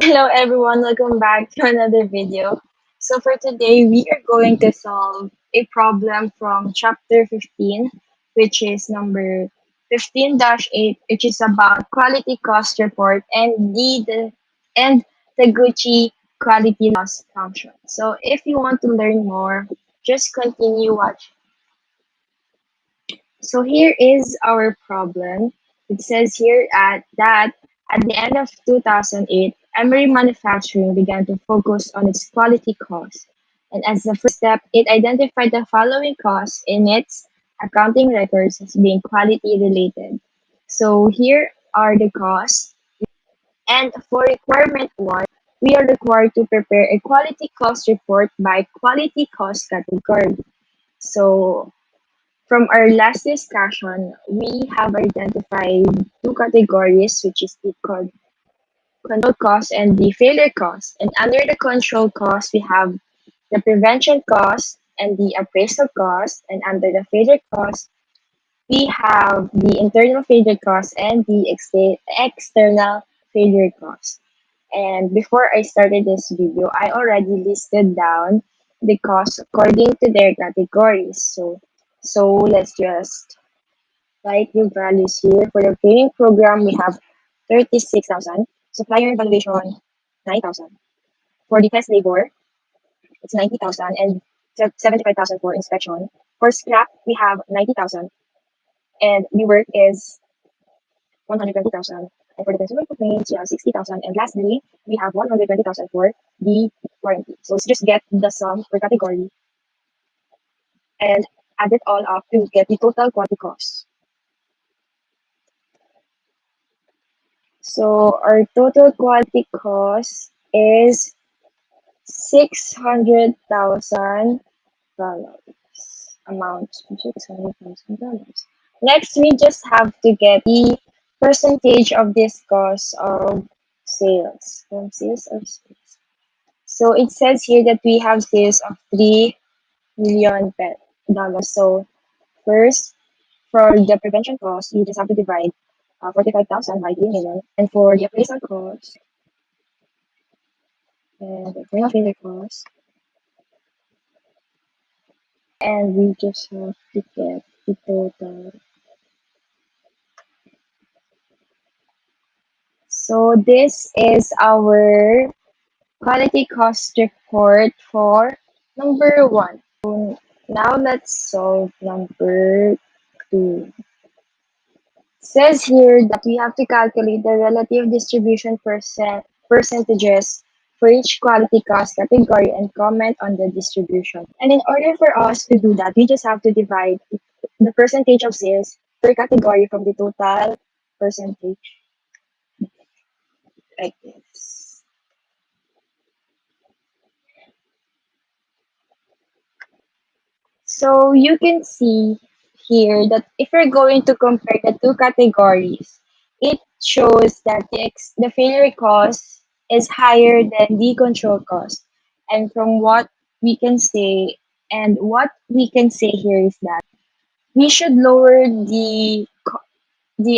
Hello everyone, welcome back to another video. So for today, we are going to solve a problem from chapter 15, which is number 15-8, which is about quality cost report and and Taguchi quality loss function. So if you want to learn more, just continue watching. So here is our problem. It says here at the end of 2008, Emery Manufacturing began to focus on its quality costs. And as the first step, it identified the following costs in its accounting records as being quality related. So here are the costs. And for requirement one, we are required to prepare a quality cost report by quality cost category. So from our last discussion, we have identified two categories, which is the control cost and the failure cost. And under the control cost, we have the prevention cost and the appraisal cost. And under the failure cost, we have the internal failure cost and the external failure cost. And before I started this video, I already listed down the costs according to their categories. So let's just write the values here. For the training program, we have 36,000. Supplier evaluation, 9,000. For the test labor, it's 90,000 and 75,000 for inspection. For scrap, we have 90,000 and rework is 120,000. And for the consumer complaints, we have 60,000. And lastly, we have 120,000 for the warranty. So let's just get the sum per category and add it all up to get the total quality cost. So our total quality cost is $600,000. Amount $600,000. Next, we just have to get the percentage of this cost of sales from sales of sales. So it says here that we have sales of $3 million. So first, for the prevention cost, you just have to divide 45,000 by 3 million. And for the appraisal cost and the internal failure cost, and we just have to get the total. So this is our quality cost report for number one. So now let's solve number two. Says here that we have to calculate the relative distribution percentages for each quality cost category and comment on the distribution. And in order for us to do that, we just have to divide the percentage of sales per category from the total percentage, like this. So you can see here that if we're going to compare the two categories, it shows that the failure cost is higher than the control cost. And from what we can say, and what we can say here is that we should lower the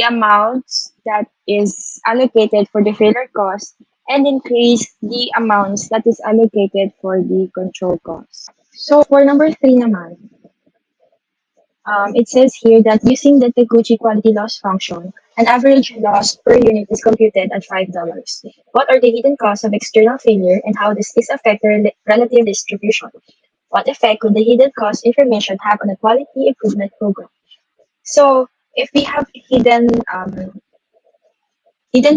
amounts that is allocated for the failure cost and increase the amounts that is allocated for the control cost. So for number three naman, it says here that using the Taguchi quality loss function, an average loss per unit is computed at $5. What are the hidden costs of external failure and how does this affect the relative distribution? What effect could the hidden cost information have on a quality improvement program? So if we have hidden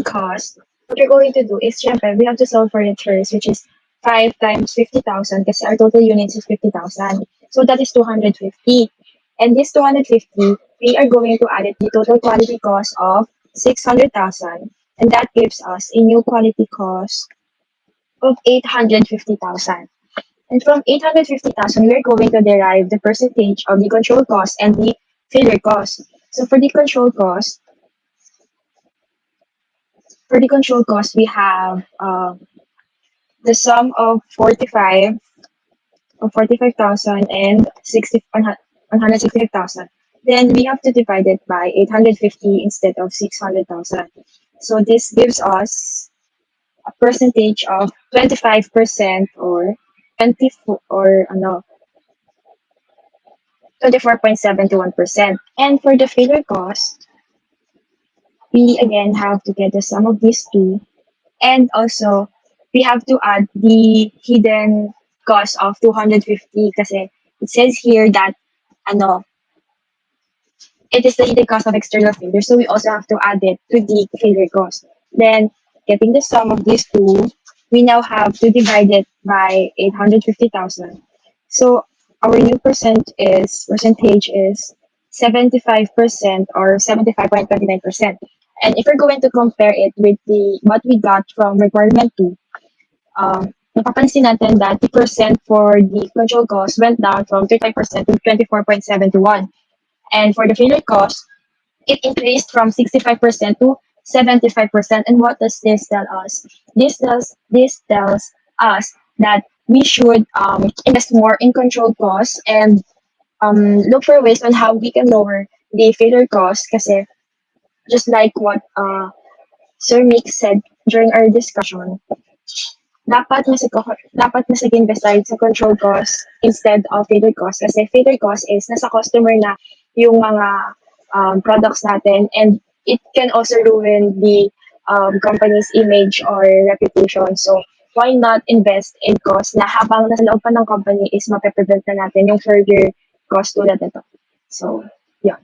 cost, what we're going to do is, syempre, we have to solve for it first, which is 5 times 50,000 because our total units is 50,000. So that is 250. And this 250, we are going to add it to the total quality cost of 600,000. And that gives us a new quality cost of 850,000. And from 850,000, we're going to derive the percentage of the control cost and the failure cost. So for the control cost, we have the sum of 45,000 and 165,000. Then we have to divide it by 850 instead of 600,000. So this gives us a percentage of 25% or 24 or 24.71%. And for the failure cost, we again have to get the sum of these two. And also, we have to add the hidden cost of 250 kasi it says here that ano, it is the hidden cost of external failure. So we also have to add it to the failure cost. Then, getting the sum of these two, we now have to divide it by 850,000. So our new percentage is 75% or 75.29%. And if we're going to compare it with the what we got from requirement 2, napapansin natin that the percent for the control cost went down from 35% to 24.71. And for the failure cost, it increased from 65% to 75%. And what does this tell us? This tells us that we should invest more in control costs and look for ways on how we can lower the failure cost. Kasi just like what Sir Mick said during our discussion, dapat mas nag-invest tayo sa control cost instead of failure cost. Kasi failure cost is nasa customer na yung mga products natin, and it can also ruin the company's image or reputation. So, why not invest in cost na habang nasa loob pa ng company is mape-prevent na natin yung further cost tulad nito. So, yeah.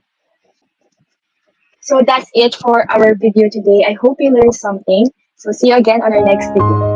So that's it for our video today. I hope you learned something. So see you again on our next video.